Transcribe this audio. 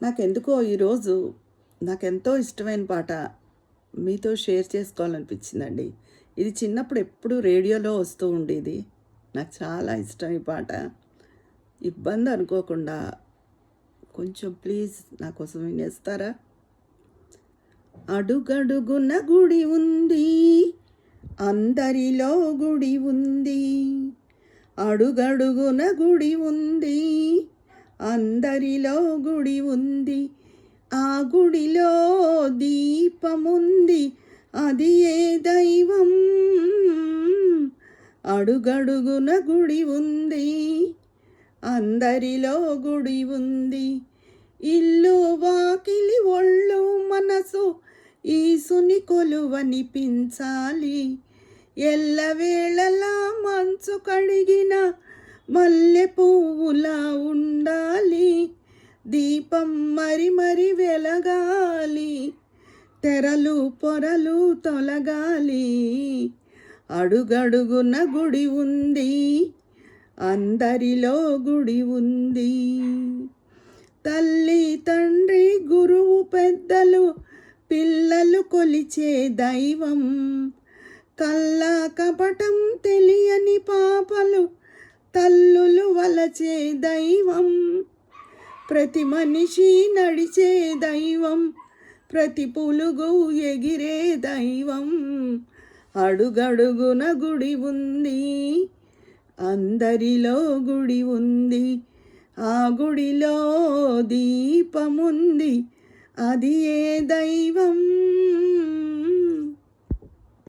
నాకెందుకో ఈరోజు నాకెంతో ఇష్టమైన పాట మీతో షేర్ చేసుకోవాలనిపించిందండి. ఇది చిన్నప్పుడు ఎప్పుడూ రేడియోలో వస్తూ ఉండేది. నాకు చాలా ఇష్టం ఈ పాట. ఇబ్బంది అనుకోకుండా కొంచెం ప్లీజ్ నా కోసం వినేస్తారా? అడుగడుగున గుడి ఉంది, అందరిలో గుడి ఉంది. అడుగడుగున గుడి ఉంది, అందరిలో గుడి ఉంది. ఆ గుడిలో దీపముంది, అది ఏ దైవం. అడుగడుగున గుడి ఉంది, అందరిలో గుడి ఉంది. ఇల్లు వాకిలి ఒళ్ళు మనసు ఈసుని కొలువనిపించాలి. ఎల్లవేళలా మంచు కడిగిన మల్లె పువ్వులా ఉండాలి. దీపం మరి మరి వెలగాలి, తెరలు పొరలు తొలగాలి. అడుగడుగున గుడి ఉంది, అందరిలో గుడి ఉంది. తల్లి తండ్రి గురువు పెద్దలు పిల్లలు కొలిచే దైవం. కల్లా కపటం తెలియని పాపలు తల్లులు వలచే దైవం. ప్రతి మనిషి నడిచే దైవం, ప్రతి పులుగు ఎగిరే దైవం. అడుగడుగున గుడి ఉంది, అందరిలో గుడి ఉంది. ఆ గుడిలో దీపముంది, అది ఏ దైవం.